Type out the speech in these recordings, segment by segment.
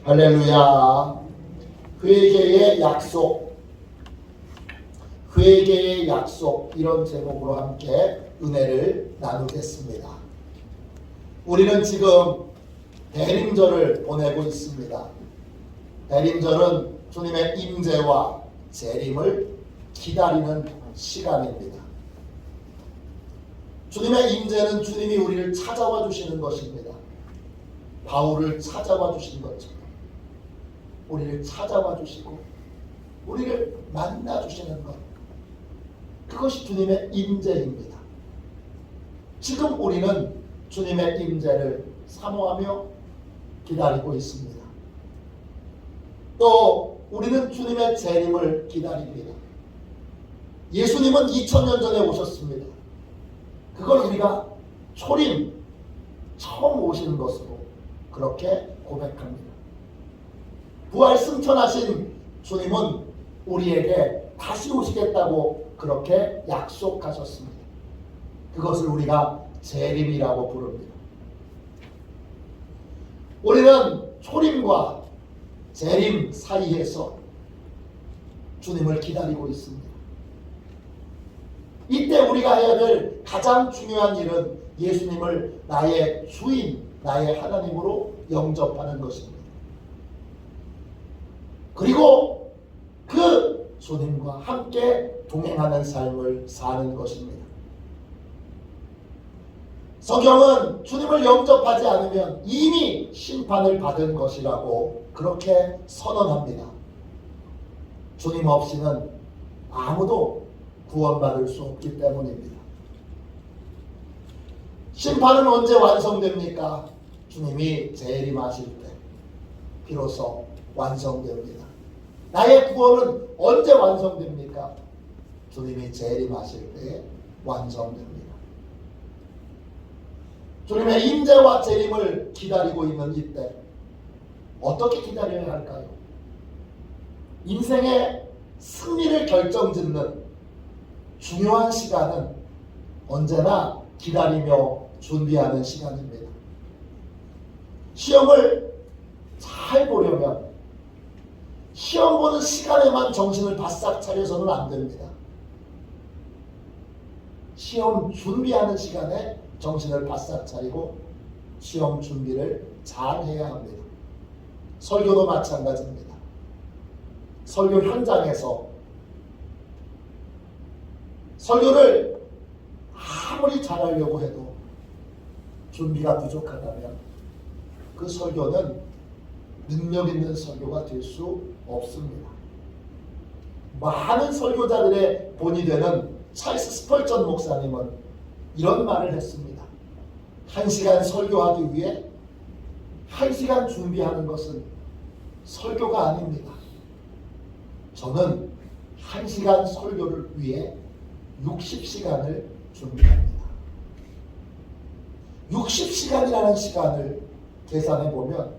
할렐루야. 회개의 약속, 회개의 약속, 이런 제목으로 함께 은혜를 나누겠습니다. 우리는 지금 대림절을 보내고 있습니다. 대림절은 주님의 임재와 재림을 기다리는 시간입니다. 주님의 임재는 주님이 우리를 찾아와 주시는 것입니다. 바울을 찾아와 주신 것처럼 우리를 찾아와 주시고 우리를 만나 주시는 것, 그것이 주님의 임재입니다. 지금 우리는 주님의 임재를 사모하며 기다리고 있습니다. 또 우리는 주님의 재림을 기다립니다. 예수님은 2000년 전에 오셨습니다. 그걸 우리가 초림, 처음 오시는 것으로 그렇게 고백합니다. 부활 승천하신 주님은 우리에게 다시 오시겠다고 그렇게 약속하셨습니다. 그것을 우리가 재림이라고 부릅니다. 우리는 초림과 재림 사이에서 주님을 기다리고 있습니다. 이때 우리가 해야 될 가장 중요한 일은 예수님을 나의 주인, 나의 하나님으로 영접하는 것입니다. 그리고 그 주님과 함께 동행하는 삶을 사는 것입니다. 성경은 주님을 영접하지 않으면 이미 심판을 받은 것이라고 그렇게 선언합니다. 주님 없이는 아무도 구원받을 수 없기 때문입니다. 심판은 언제 완성됩니까? 주님이 재림하실 때 비로소 완성됩니다. 나의 구원은 언제 완성됩니까? 주님이 재림하실 때에 완성됩니다. 주님의 임재와 재림을 기다리고 있는 이때 어떻게 기다려야 할까요? 인생의 승리를 결정짓는 중요한 시간은 언제나 기다리며 준비하는 시간입니다. 시험을 잘 보려면 시험 보는 시간에만 정신을 바싹 차려서는 안 됩니다. 시험 준비하는 시간에 정신을 바싹 차리고 시험 준비를 잘 해야 합니다. 설교도 마찬가지입니다. 설교 현장에서 설교를 아무리 잘하려고 해도 준비가 부족하다면 그 설교는 능력 있는 설교가 될 수 없습니다. 많은 설교자들의 본이 되는 찰스 스펄전 목사님은 이런 말을 했습니다. 1시간 설교하기 위해 1시간 준비하는 것은 설교가 아닙니다. 저는 1시간 설교를 위해 60시간을 준비합니다. 60시간이라는 시간을 계산해 보면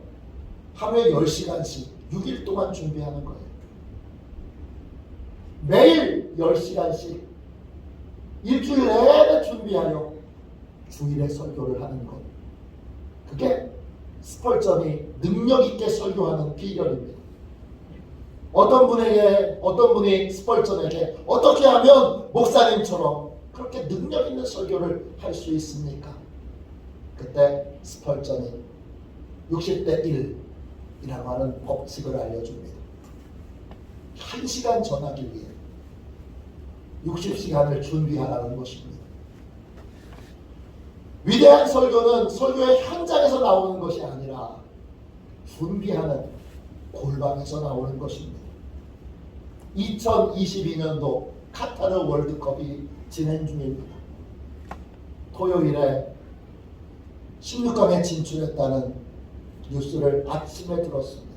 하루에 10시간씩 6일 동안 준비하는 거예요. 매일 10시간씩 일주일 내내 준비하여 주일에 설교를 하는 것. 그게 스펄전이 능력 있게 설교하는 비결입니다. 어떤 분이 스펄전에게 어떻게 하면 목사님처럼 그렇게 능력 있는 설교를 할 수 있습니까? 그때 스펄전이 60대 1이라고 하는 법칙을 알려줍니다. 1시간 전하기 위해 60시간을 준비하라는 것입니다. 위대한 설교는 설교의 현장에서 나오는 것이 아니라 준비하는 골방에서 나오는 것입니다. 2022년도 카타르 월드컵이 진행 중입니다. 토요일에 16강에 진출했다는 뉴스를 아침에 들었습니다.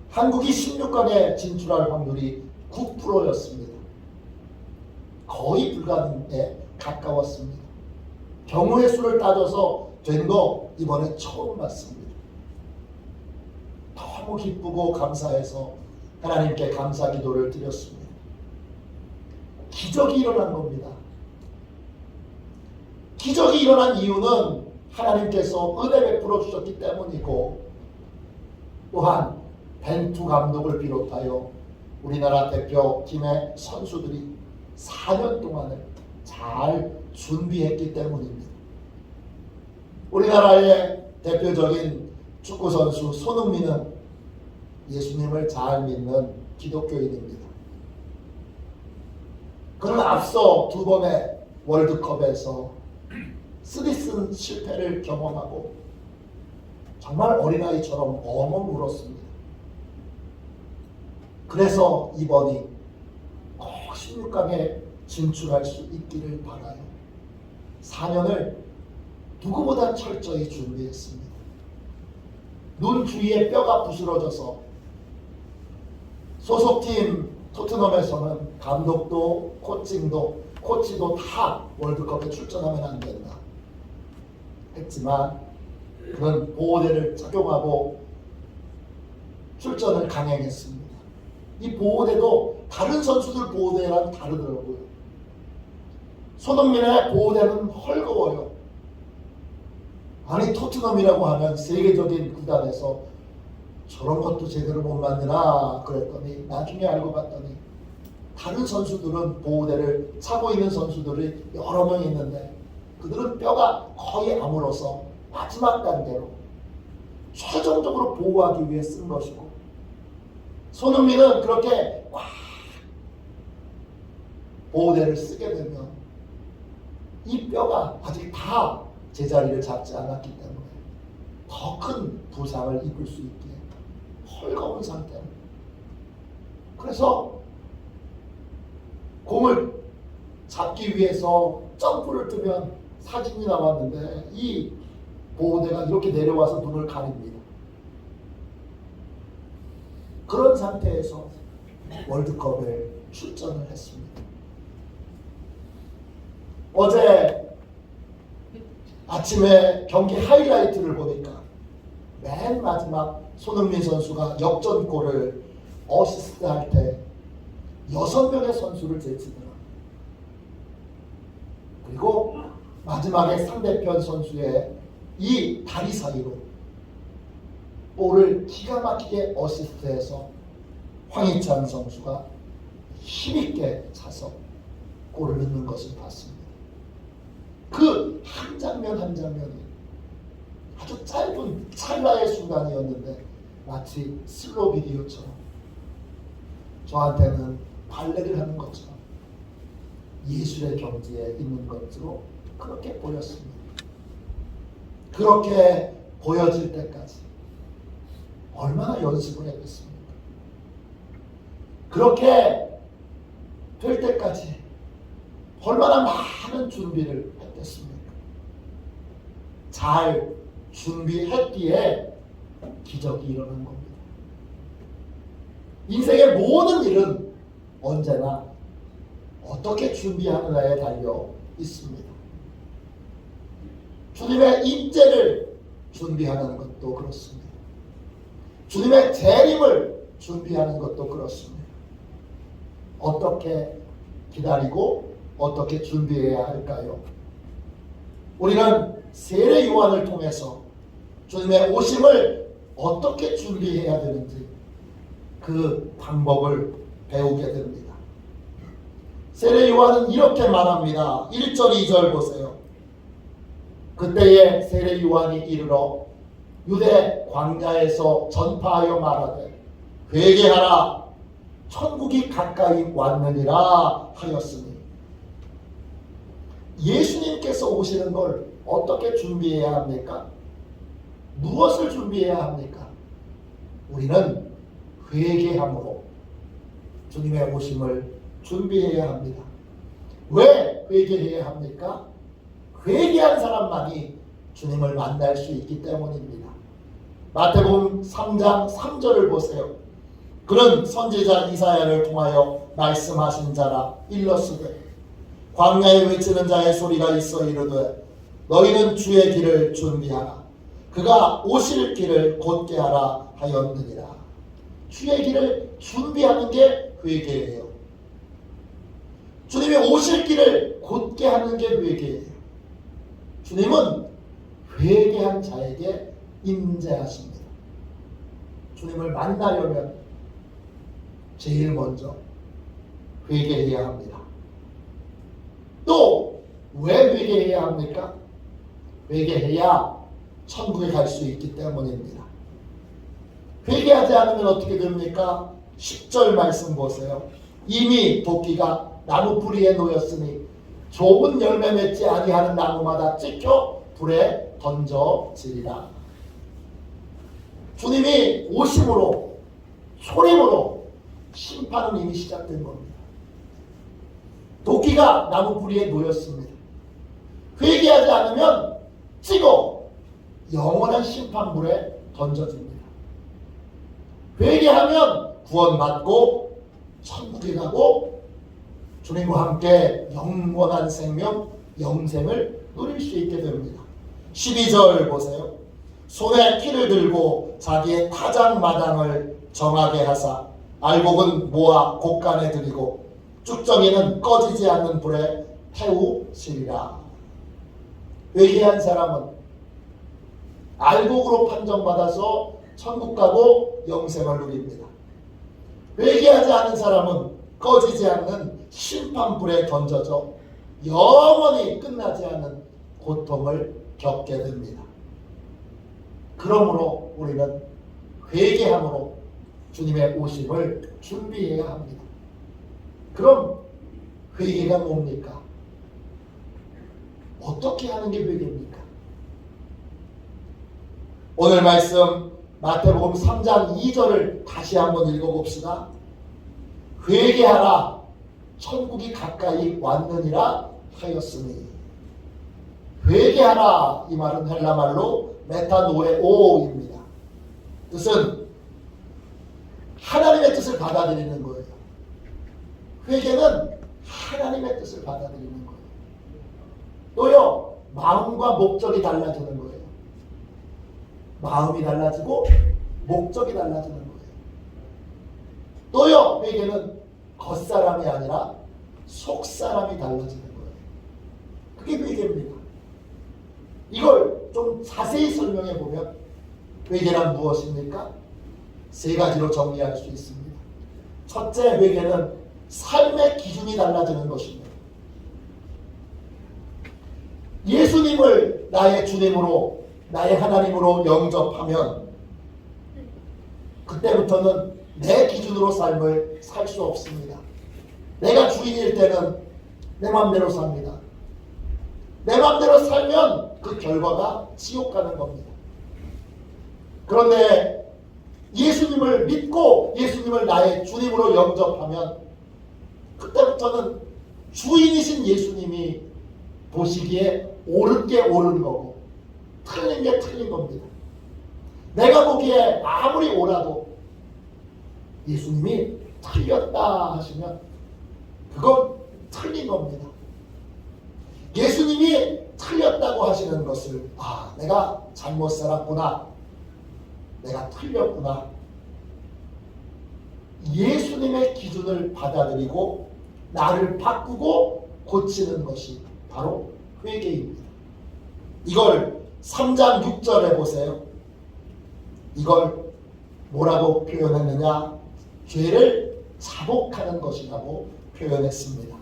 한국이 16강에 진출할 확률이 9%였습니다. 거의 불가능에 가까웠습니다. 경우의 수를 따져서 된 거 이번에 처음 봤습니다. 너무 기쁘고 감사해서 하나님께 감사 기도를 드렸습니다. 기적이 일어난 겁니다. 기적이 일어난 이유는 하나님께서 은혜 베풀어 주셨기 때문이고 또한 벤투 감독을 비롯하여 우리나라 대표팀의 선수들이 4년 동안을 잘 준비했기 때문입니다. 우리나라의 대표적인 축구선수 손흥민은 예수님을 잘 믿는 기독교인입니다. 그는 앞서 2번의 월드컵에서 쓰디쓴 실패를 경험하고 정말 어린아이처럼 엉엉 울었습니다. 그래서 이번이 꼭 16강에 진출할 수 있기를 바라요. 4년을 누구보다 철저히 준비했습니다. 눈 주위에 뼈가 부스러져서 소속팀 토트넘에서는 감독도 코치도 다 월드컵에 출전하면 안 된다 했지만 그는 보호대를 착용하고 출전을 강행했습니다. 이 보호대도 다른 선수들 보호대랑 다르더라고요. 손흥민의 보호대는 헐거워요. 아니 토트넘이라고 하면 세계적인 구단에서 저런 것도 제대로 못 만드나 그랬더니 나중에 알고 봤더니 다른 선수들은 보호대를 차고 있는 선수들이 여러 명 있는데 그들은 뼈가 거의 아물어서 마지막 단계로 최종적으로 보호하기 위해 쓴 것이고 손흥민은 그렇게 꽉 보호대를 쓰게 되면 이 뼈가 아직 다 제자리를 잡지 않았기 때문에 더 큰 부상을 입을 수 있게 헐거운 상태입니다. 그래서 공을 잡기 위해서 점프를 뜨면 사진이 나왔는데 이 보호대가 이렇게 내려와서 눈을 가립니다. 그런 상태에서 월드컵에 출전을 했습니다. 어제 아침에 경기 하이라이트를 보니까 맨 마지막 손흥민 선수가 역전골을 어시스트할 때 6명의 선수를 제치더라. 그리고 마지막에 상대편 선수의 이 다리 사이로 볼을 기가 막히게 어시스트해서 황희찬 선수가 힘있게 차서 골을 넣는 것을 봤습니다. 그 한 장면 한 장면이 아주 짧은 찰나의 순간이었는데 마치 슬로우 비디오처럼 저한테는 발레를 하는 것처럼 예술의 경지에 있는 것으로 그렇게 보였습니다. 그렇게 보여질 때까지 얼마나 연습을 했겠습니까? 그렇게 될 때까지 얼마나 많은 준비를 했겠습니까? 잘 준비했기에 기적이 일어난 겁니다. 인생의 모든 일은 언제나 어떻게 준비하느냐에 달려 있습니다. 주님의 임재를 준비하는 것도 그렇습니다. 주님의 재림을 준비하는 것도 그렇습니다. 어떻게 기다리고 어떻게 준비해야 할까요? 우리는 세례 요한을 통해서 주님의 오심을 어떻게 준비해야 되는지 그 방법을 배우게 됩니다. 세례 요한은 이렇게 말합니다. 1절 2절 보세요. 그때에 세례 요한이 이르러 유대 광야에서 전파하여 말하되 회개하라 천국이 가까이 왔느니라 하였으니 예수님께서 오시는 걸 어떻게 준비해야 합니까? 무엇을 준비해야 합니까? 우리는 회개함으로 주님의 오심을 준비해야 합니다. 왜 회개해야 합니까? 회개한 사람만이 주님을 만날 수 있기 때문입니다. 마태복음 3장 3절을 보세요. 그는 선지자 이사야를 통하여 말씀하신 자라 일렀으되 광야에 외치는 자의 소리가 있어 이르되 너희는 주의 길을 준비하라. 그가 오실 길을 곧게 하라 하였느니라. 주의 길을 준비하는 게 회개예요. 주님이 오실 길을 곧게 하는 게 회개예요. 주님은 회개한 자에게 임재하십니다. 주님을 만나려면 제일 먼저 회개해야 합니다. 또 왜 회개해야 합니까? 회개해야 천국에 갈 수 있기 때문입니다. 회개하지 않으면 어떻게 됩니까? 10절 말씀 보세요. 이미 도끼가 나무 뿌리에 놓였으니 좋은 열매 맺지 아니하는 나무마다 찍혀 불에 던져지리라. 주님이 오심으로 소림으로 심판은 이미 시작된 겁니다. 도끼가 나무 뿌리에 놓였습니다. 회개하지 않으면 찍어 영원한 심판불에 던져집니다. 회개하면 구원받고 천국에 가고 주님과 함께 영원한 생명, 영생을 누릴 수 있게 됩니다. 12절 보세요. 손에 키를 들고 자기의 타작마당을 정하게 하사 알곡은 모아 곡간에 들이고 쭉정이는 꺼지지 않는 불에 태우시리라. 회개한 사람은 알곡으로 판정받아서 천국 가고 영생을 누립니다. 회개하지 않은 사람은 꺼지지 않는 심판불에 던져져 영원히 끝나지 않는 고통을 겪게 됩니다. 그러므로 우리는 회개함으로 주님의 오심을 준비해야 합니다. 그럼 회개가 뭡니까? 어떻게 하는 게 회개입니까? 오늘 말씀 마태복음 3장 2절을 다시 한번 읽어봅시다. 회개하라 천국이 가까이 왔느니라 하였으니. 회개하라 이 말은 헬라말로 메타노에오입니다. 뜻은 하나님의 뜻을 받아들이는 거예요. 회개는 하나님의 뜻을 받아들이는 거예요. 또요, 마음과 목적이 달라지는 거예요. 마음이 달라지고 목적이 달라지는 거예요. 또요, 회개는 겉사람이 아니라 속사람이 달라지는 거예요. 그게 회개입니다. 이걸 좀 자세히 설명해 보면 회개란 무엇입니까? 세 가지로 정리할 수 있습니다. 첫째, 회개는 삶의 기준이 달라지는 것입니다. 예수님을 나의 주님으로, 나의 하나님으로 영접하면 그때부터는 내 기준으로 삶을 살 수 없습니다. 내가 주인일 때는 내 맘대로 삽니다. 내 맘대로 살면 그 결과가 지옥 가는 겁니다. 그런데 예수님을 믿고 예수님을 나의 주님으로 영접하면 그때부터는 주인이신 예수님이 보시기에 옳은 게 옳은 거고 틀린 게 틀린 겁니다. 내가 보기에 아무리 옳아도 예수님이 틀렸다 하시면 그건 틀린 겁니다. 예수님이 틀렸다고 하시는 것을 내가 잘못 살았구나, 내가 틀렸구나, 예수님의 기준을 받아들이고 나를 바꾸고 고치는 것이 바로 회개입니다. 이걸 3장 6절에 보세요. 이걸 뭐라고 표현했느냐? 죄를 자복하는 것이라고 표현했습니다.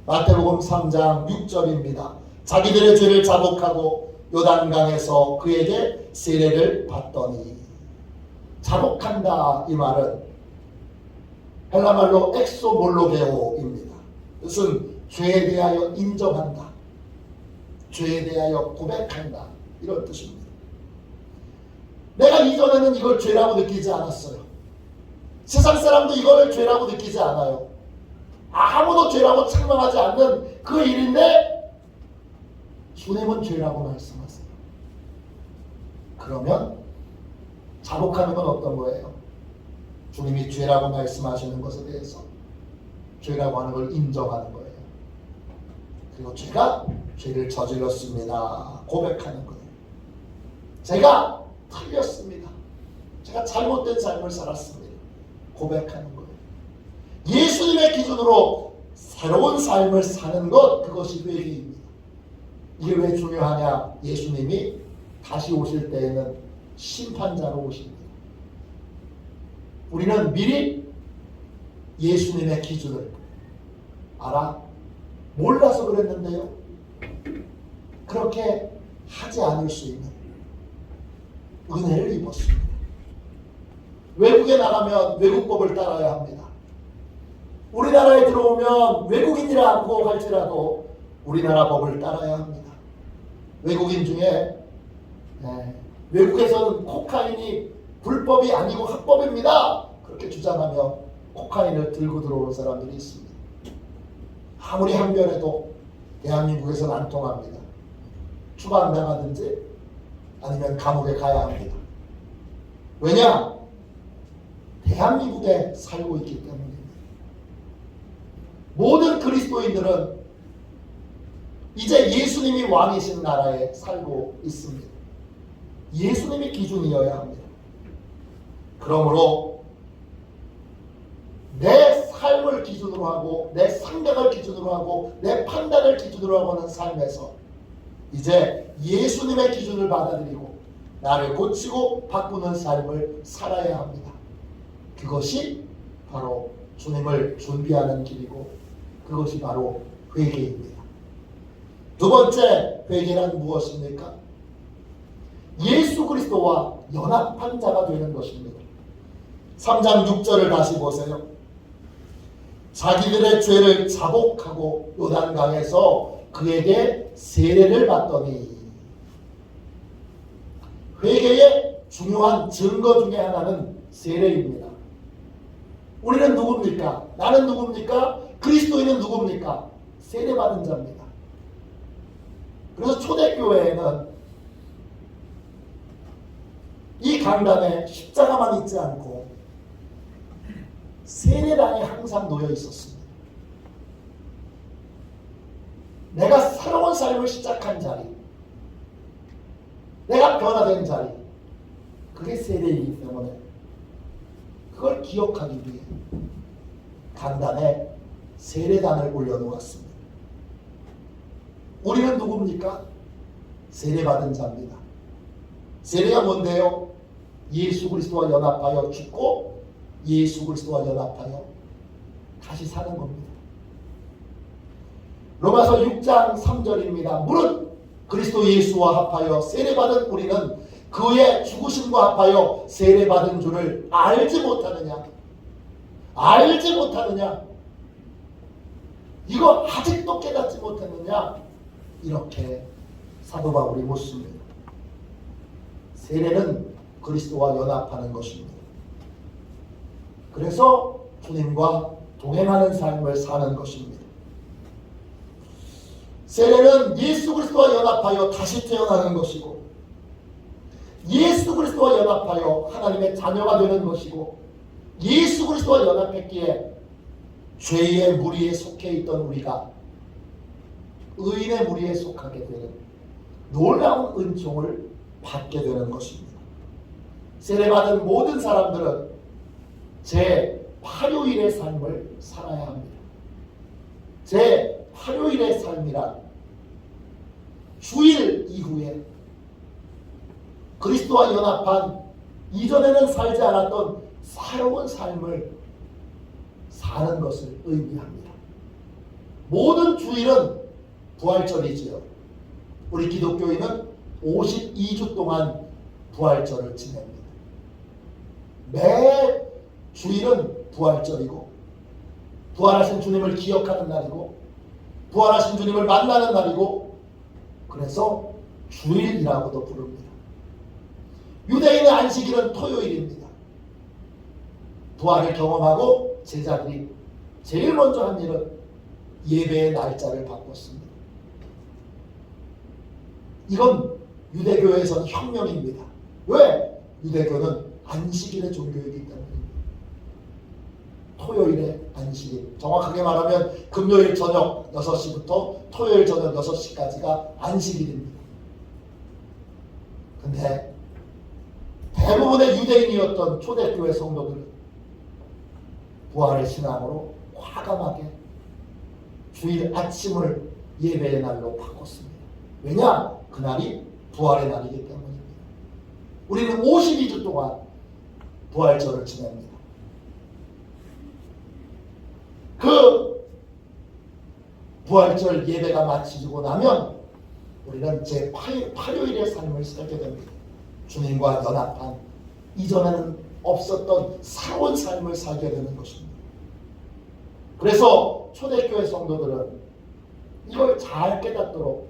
마태복음 3장 6절입니다. 자기들의 죄를 자복하고 요단강에서 그에게 세례를 받더니. 자복한다 이 말은 헬라말로 엑소몰로게오입니다. 뜻은 죄에 대하여 인정한다, 죄에 대하여 고백한다, 이런 뜻입니다. 내가 이전에는 이걸 죄라고 느끼지 않았어요. 세상 사람도 이걸 죄라고 느끼지 않아요. 아무도 죄라고 책망하지 않는 그 일인데 주님은 죄라고 말씀하세요. 그러면 자복하는 건 어떤 거예요? 주님이 죄라고 말씀하시는 것에 대해서 죄라고 하는 걸 인정하는 거예요. 그리고 제가 죄를 저질렀습니다, 고백하는 거예요. 제가 틀렸습니다, 제가 잘못된 삶을 살았습니다, 고백하는 거예요. 예수님의 기준으로 새로운 삶을 사는 것, 그것이 회개입니다. 이게 왜 중요하냐? 예수님이 다시 오실 때에는 심판자로 오십니다. 우리는 미리 예수님의 기준을 알아? 몰라서 그랬는데요. 그렇게 하지 않을 수 있는 은혜를 입었습니다. 외국에 나가면 외국법을 따라야 합니다. 우리나라에 들어오면 외국인이라고 할지라도 우리나라 법을 따라야 합니다. 외국인 중에 외국에서는 코카인이 불법이 아니고 합법입니다. 그렇게 주장하며 코카인을 들고 들어오는 사람들이 있습니다. 아무리 항변해도 대한민국에서는 안 통합니다. 추방당하든지 아니면 감옥에 가야 합니다. 왜냐? 대한민국에 살고 있기 때문입니다. 모든 그리스도인들은 이제 예수님이 왕이신 나라에 살고 있습니다. 예수님이 기준이어야 합니다. 그러므로 내 삶을 기준으로 하고 내 생각을 기준으로 하고 내 판단을 기준으로 하고 하는 삶에서 이제 예수님의 기준을 받아들이고 나를 고치고 바꾸는 삶을 살아야 합니다. 그것이 바로 주님을 준비하는 길이고 그것이 바로 회개입니다. 두 번째 회개란 무엇입니까? 예수 그리스도와 연합한 자가 되는 것입니다. 3장 6절을 다시 보세요. 자기들의 죄를 자복하고 요단강에서 그에게 세례를 받더니 회개의 중요한 증거 중에 하나는 세례입니다. 우리는 누굽니까? 나는 누굽니까? 그리스도인은 누굽니까? 세례받은 자입니다. 그래서 초대교회에는 이 강단에 십자가만 있지 않고 세례당이 항상 놓여 있었습니다. 내가 새로운 삶을 시작한 자리, 내가 변화된 자리, 그게 세례이기 때문에 그걸 기억하기 위해 강단에 세례단을 올려놓았습니다. 우리는 누굽니까? 세례받은 자입니다. 세례가 뭔데요? 예수 그리스도와 연합하여 죽고 예수 그리스도와 연합하여 다시 사는 겁니다. 로마서 6장 3절입니다. 무릇 그리스도 예수와 합하여 세례받은 우리는 그의 죽으심과 합하여 세례받은 줄을 알지 못하느냐? 알지 못하느냐? 이거 아직도 깨닫지 못했느냐? 이렇게 사도 바울이 묻습니다. 세례는 그리스도와 연합하는 것입니다. 그래서 주님과 동행하는 삶을 사는 것입니다. 세례는 예수 그리스도와 연합하여 다시 태어나는 것이고 예수 그리스도와 연합하여 하나님의 자녀가 되는 것이고 예수 그리스도와 연합했기에 죄의 무리에 속해 있던 우리가 의인의 무리에 속하게 되는 놀라운 은총을 받게 되는 것입니다. 세례받은 모든 사람들은 제8요일의 삶을 살아야 합니다. 제8요일의 삶이란 주일 이후에 그리스도와 연합한 이전에는 살지 않았던 새로운 삶을 사는 것을 의미합니다. 모든 주일은 부활절이지요. 우리 기독교인은 52주 동안 부활절을 지냅니다. 매 주일은 부활절이고 부활하신 주님을 기억하는 날이고 부활하신 주님을 만나는 날이고 그래서 주일이라고도 부릅니다. 유대인의 안식일은 토요일입니다. 부활을 경험하고 제자들이 제일 먼저 한 일은 예배의 날짜를 바꿨습니다. 이건 유대교에서는 혁명입니다. 왜? 유대교는 안식일의 종교이기 때문입니다. 토요일의 안식일, 정확하게 말하면 금요일 저녁 6시부터 토요일 저녁 6시까지가 안식일입니다. 근데 대부분의 유대인이었던 초대교회 성도들은 부활의 신앙으로 과감하게 주일 아침을 예배의 날로 바꿨습니다. 왜냐? 그날이 부활의 날이기 때문입니다. 우리는 52주 동안 부활절을 지냅니다. 그 부활절 예배가 마치고 나면 우리는 제8요일의 삶을 살게 됩니다. 주님과 연합한 이전에는 없었던 새로운 삶을 살게 되는 것입니다. 그래서 초대교회 성도들은 이걸 잘 깨닫도록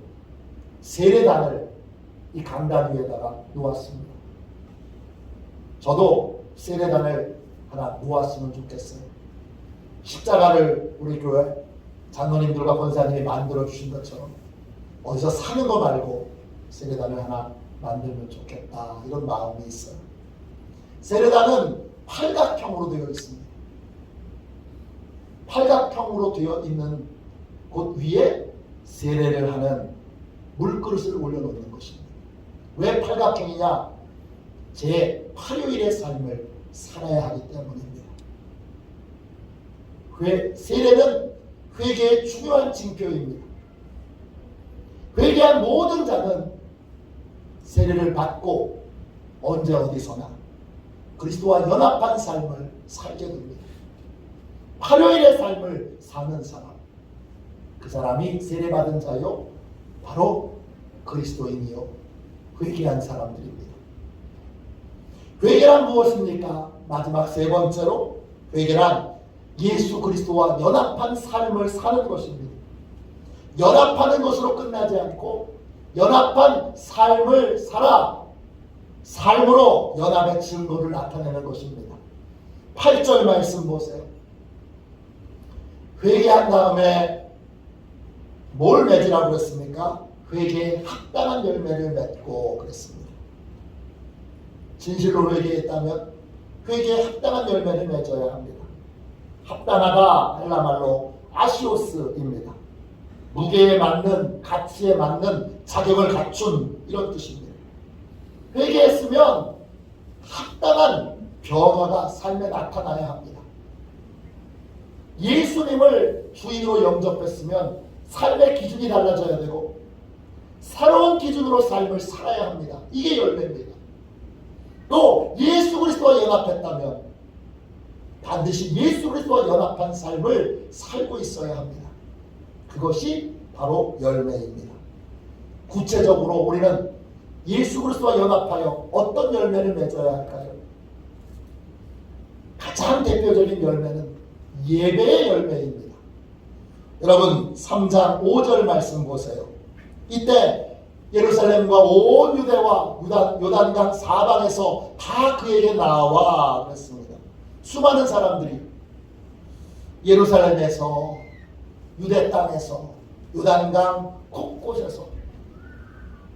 세례단을 이 강단 위에다가 놓았습니다. 저도 세례단을 하나 놓았으면 좋겠어요. 십자가를 우리 교회 장로님들과 권사님이 만들어 주신 것처럼 어디서 사는 거 말고 세례단을 하나 만들면 좋겠다, 이런 마음이 있어요. 세례단은 팔각형으로 되어 있습니다. 팔각형으로 되어 있는 곳 위에 세례를 하는 물그릇을 올려놓는 것입니다. 왜 팔각형이냐? 제8요일의 삶을 살아야 하기 때문입니다. 세례는 회개의 중요한 징표입니다. 회개한 모든 자는 세례를 받고 언제 어디서나 그리스도와 연합한 삶을 살게 됩니다. 8요일의 삶을 사는 사람, 그 사람이 세례받은 자요 바로 그리스도인이요 회개한 사람들입니다. 회개란 무엇입니까? 마지막 세 번째로 회개란 예수 그리스도와 연합한 삶을 사는 것입니다. 연합하는 것으로 끝나지 않고 연합한 삶을 살아 삶으로 연합의 증거를 나타내는 것입니다. 8절 말씀 보세요. 회개한 다음에 뭘 맺으라고 했습니까? 회개에 합당한 열매를 맺고 그랬습니다. 진실로 회개했다면 회개에 합당한 열매를 맺어야 합니다. 합당하다 헬라말로 아시오스입니다. 무게에 맞는, 가치에 맞는 자격을 갖춘, 이런 뜻입니다. 회개했으면 합당한 변화가 삶에 나타나야 합니다. 예수님을 주인으로 영접했으면 삶의 기준이 달라져야 되고 새로운 기준으로 삶을 살아야 합니다. 이게 열매입니다. 또 예수 그리스도와 연합했다면 반드시 예수 그리스도와 연합한 삶을 살고 있어야 합니다. 그것이 바로 열매입니다. 구체적으로 우리는 예수 그리스도와 연합하여 어떤 열매를 맺어야 할까요? 가장 대표적인 열매는 예배의 열매입니다. 여러분 3장 5절 말씀 보세요. 이때 예루살렘과 온 유대와 요단강 사방에서 다 그에게 나와 그랬습니다. 수많은 사람들이 예루살렘에서 유대 땅에서 요단강 곳곳에서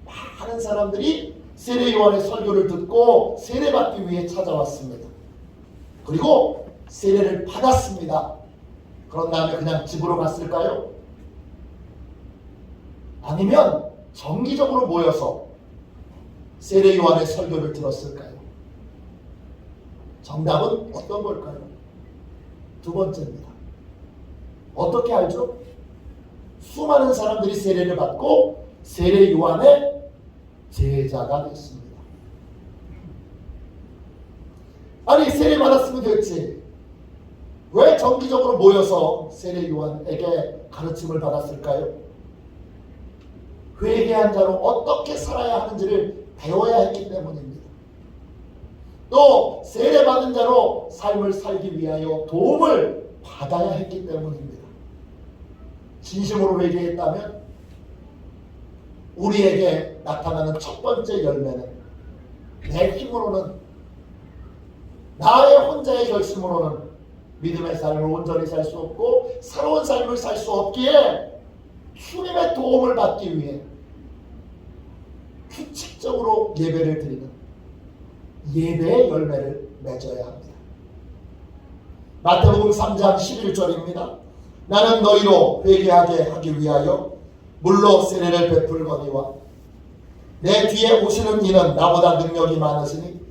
많은 사람들이 세례 요한의 설교를 듣고 세례받기 위해 찾아왔습니다. 그리고 세례를 받았습니다. 그런 다음에 그냥 집으로 갔을까요? 아니면 정기적으로 모여서 세례 요한의 설교를 들었을까요? 정답은 어떤 걸까요? 두 번째입니다. 어떻게 알죠? 수많은 사람들이 세례를 받고 세례 요한의 제자가 됐습니다. 아니 세례 받았으면 됐지. 왜 정기적으로 모여서 세례 요한에게 가르침을 받았을까요? 회개한 자로 어떻게 살아야 하는지를 배워야 했기 때문입니다. 또 세례 받은 자로 삶을 살기 위하여 도움을 받아야 했기 때문입니다. 진심으로 회개했다면 우리에게 나타나는 첫 번째 열매는 내 힘으로는 나의 혼자의 결심으로는 믿음의 삶을 온전히 살 수 없고 새로운 삶을 살 수 없기에 주님의 도움을 받기 위해 규칙적으로 예배를 드리는 예배의 열매를 맺어야 합니다. 마태복음 3장 11절입니다. 나는 너희로 회개하게 하기 위하여 물로 세례를 베풀거니와 내 뒤에 오시는 이는 나보다 능력이 많으시니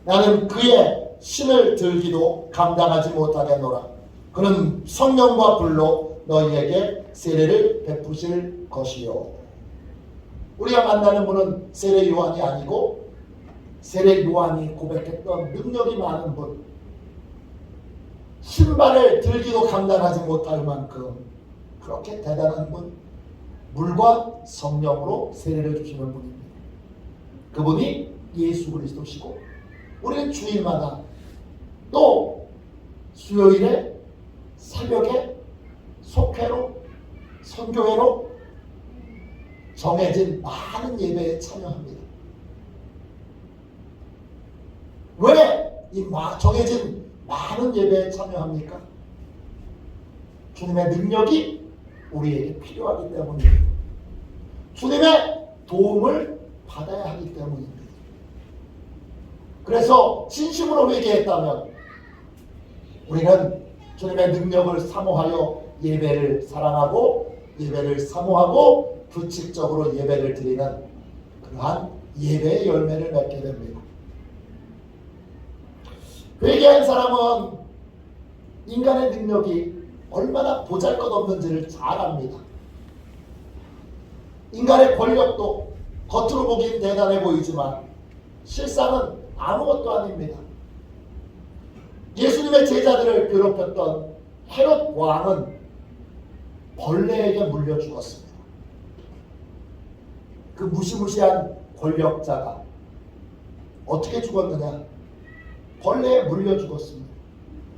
나는 그의 신을 들기도 감당하지 못하겠노라. 그는 성령과 불로 너희에게 세례를 베푸실 것이요. 우리가 만나는 분은 세례 요한이 아니고 세례 요한이 고백했던 능력이 많은 분, 신발을 들기도 감당하지 못할 만큼 그렇게 대단한 분, 물과 성령으로 세례를 주시는 분입니다. 그분이 예수 그리스도시고, 우리는 주일마다 또 수요일에 새벽에 속회로, 선교회로 정해진 많은 예배에 참여합니다. 왜 이 정해진 많은 예배에 참여합니까? 주님의 능력이 우리에게 필요하기 때문입니다. 주님의 도움을 받아야 하기 때문입니다. 그래서 진심으로 회개했다면 우리는 주님의 능력을 사모하여 예배를 사랑하고 예배를 사모하고 규칙적으로 예배를 드리는 그러한 예배의 열매를 맺게 됩니다. 회개한 사람은 인간의 능력이 얼마나 보잘것없는지를 잘 압니다. 인간의 권력도 겉으로 보기엔 대단해 보이지만 실상은 아무것도 아닙니다. 예수님의 제자들을 괴롭혔던 헤롯 왕은 벌레에게 물려 죽었습니다. 그 무시무시한 권력자가 어떻게 죽었느냐? 벌레에 물려 죽었습니다.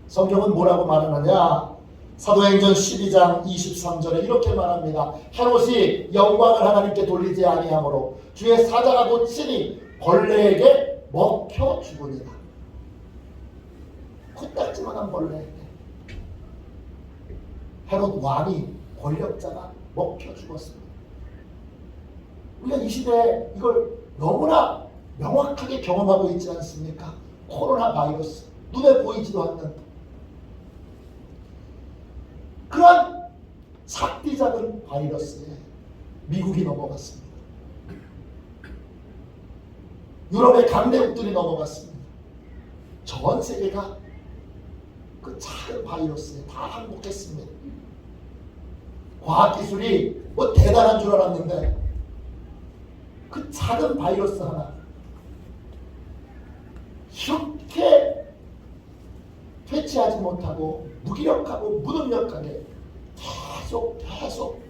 성경은 뭐라고 말하느냐? 사도행전 12장 23절에 이렇게 말합니다. 헤롯이 영광을 하나님께 돌리지 아니하므로 주의 사자가 곧 친히 벌레에게 먹혀 죽으니라. 코딱지만한 벌레에게, 헤롯 왕이, 권력자가 먹혀 죽었습니다. 우리가 이 시대에 이걸 너무나 명확하게 경험하고 있지 않습니까? 코로나 바이러스, 눈에 보이지도 않는 그런 작디 작은 바이러스에 미국이 넘어갔습니다. 유럽의 강대국들이 넘어갔습니다. 전 세계가 그 작은 바이러스에 다 항복했습니다. 과학기술이 뭐 대단한 줄 알았는데 그 작은 바이러스 하나 이렇게 퇴치하지 못하고 무기력하고 무능력하게 계속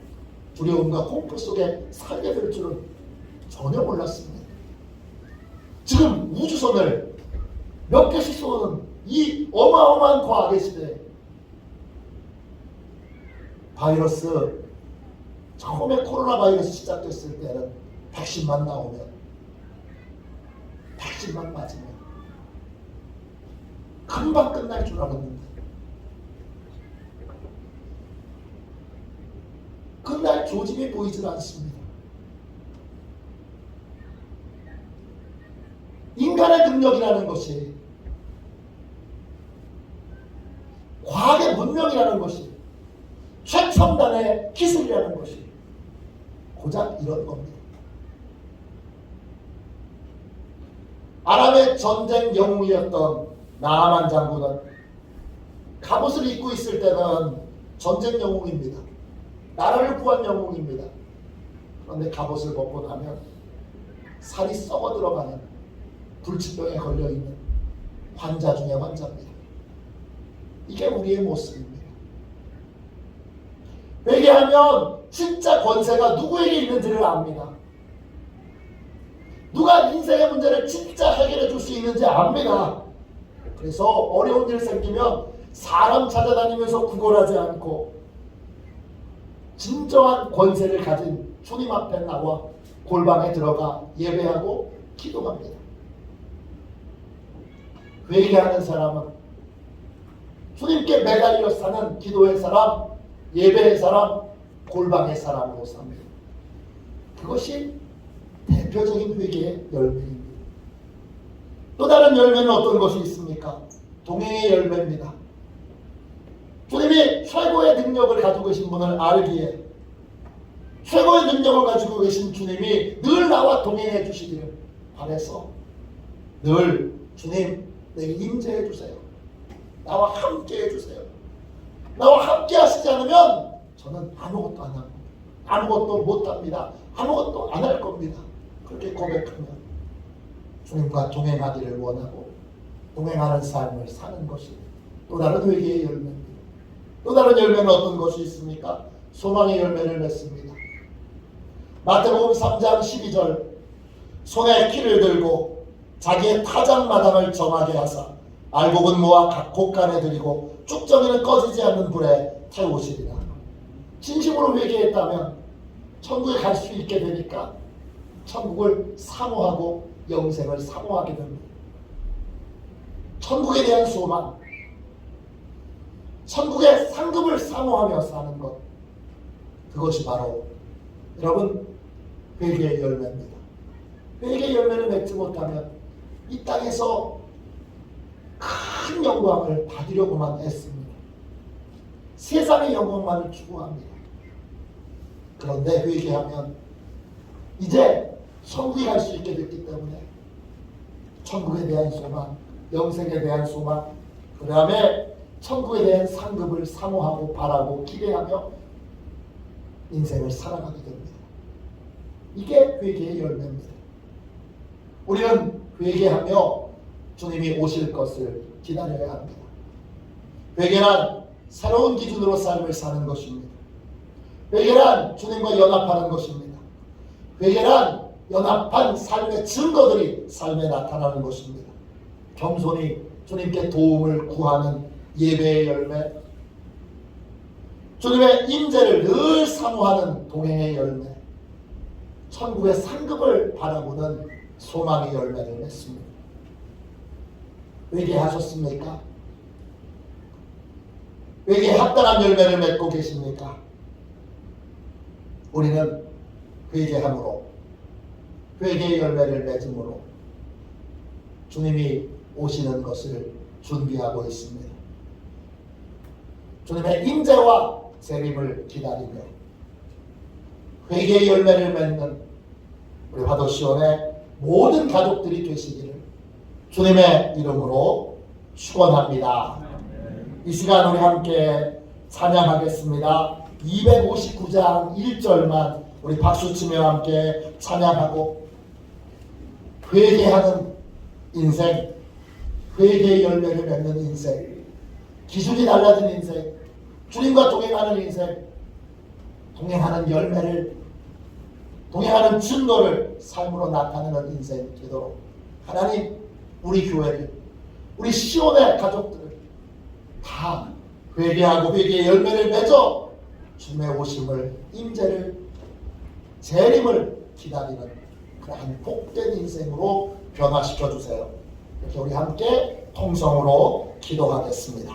두려움과 공포 속에 살게 될 줄은 전혀 몰랐습니다. 지금 우주선을 몇 개씩 쏘는 이 어마어마한 과학의 시대에 바이러스, 처음에 코로나 바이러스 시작됐을 때는 백신만 나오면, 백신만 맞으면 금방 끝날 줄 알았는데 끝날 조짐이 보이질 않습니다. 인간의 능력이라는 것이, 과학의 문명이라는 것이, 최첨단의 기술이라는 것이 고작 이런 겁니다. 아람의 전쟁 영웅이었던 나아만 장군은 갑옷을 입고 있을 때는 전쟁 영웅입니다. 나라를 구한 영웅입니다. 그런데 갑옷을 벗고 나면 살이 썩어 들어가는 불치병에 걸려있는 환자 중에 환자입니다. 이게 우리의 모습입니다. 회개하면 진짜 권세가 누구에게 있는지를 압니다. 누가 인생의 문제를 진짜 해결해 줄 수 있는지 압니다. 그래서 어려운 일 생기면 사람 찾아다니면서 구걸하지 않고 진정한 권세를 가진 주님 앞에 나와 골방에 들어가 예배하고 기도합니다. 회개하는 사람은 주님께 매달려 사는 기도의 사람, 예배의 사람, 골방의 사람으로 삽니다. 그것이 대표적인 회개의 열매입니다. 또 다른 열매는 어떤 것이 있습니까? 동행의 열매입니다. 주님이 최고의 능력을 가지고 계신 분을 알기에 최고의 능력을 가지고 계신 주님이 늘 나와 동행해 주시기를 바라서 늘 주님 내게 임재해 주세요. 나와 함께 해주세요. 나와 함께 하시지 않으면 저는 아무것도 안 합니다. 아무것도 못합니다. 아무것도 안 할 겁니다. 그렇게 고백하면 주님과 동행하기를 원하고 동행하는 삶을 사는 것이 또 다른 회개의 열매입니다. 또 다른 열매는 어떤 것이 있습니까? 소망의 열매를 맺습니다. 마태복음 3장 12절 손에 키를 들고 자기의 타작마당을 정하게 하사 알곡은 모아 각 곳간에 들이고 쭉정이는 꺼지지 않는 불에 태우시리라. 진심으로 회개했다면 천국에 갈 수 있게 되니까 천국을 사모하고 영생을 사모하게 됩니다. 천국에 대한 소망, 천국의 상급을 사모하며 사는 것, 그것이 바로 여러분 회개의 열매입니다. 회개의 열매를 맺지 못하면 이 땅에서 큰 영광을 받으려고만 애씁니다. 세상의 영광만을 추구합니다. 그런데 회개하면 이제 천국에 갈 수 있게 됐기 때문에 천국에 대한 소망, 영생에 대한 소망, 그 다음에 천국에 대한 상급을 사모하고 바라고 기대하며 인생을 살아가게 됩니다. 이게 회개의 열매입니다. 우리는 회개하며 주님이 오실 것을 기다려야 합니다. 회개란 새로운 기준으로 삶을 사는 것입니다. 회개란 주님과 연합하는 것입니다. 회개란 연합한 삶의 증거들이 삶에 나타나는 것입니다. 겸손히 주님께 도움을 구하는 예배의 열매, 주님의 임재를 늘 사모하는 동행의 열매, 천국의 상급을 바라보는 소망의 열매를 맺습니다. 회개하셨습니까? 회개에 합당한 열매를 맺고 계십니까? 우리는 회개함으로, 회개의 열매를 맺음으로 주님이 오시는 것을 준비하고 있습니다. 주님의 임재와 재림을 기다리며 회개의 열매를 맺는 우리 화도시원의 모든 가족들이 되시기를 주님의 이름으로 축원합니다. 이 시간 우리 함께 찬양하겠습니다. 259장 1절만 우리 박수치며 함께 찬양하고 회개하는 인생, 회개의 열매를 맺는 인생, 기준이 달라진 인생, 주님과 동행하는 인생, 동행하는 열매를, 동행하는 증거를 삶으로 나타내는 인생 되도록 하나님 우리 교회를, 우리 시온의 가족들을 다 회개하고 회개의 열매를 맺어 주님의 오심을, 임재를, 재림을 기다리는 그러한 복된 인생으로 변화시켜 주세요. 이렇게 우리 함께 통성으로 기도하겠습니다.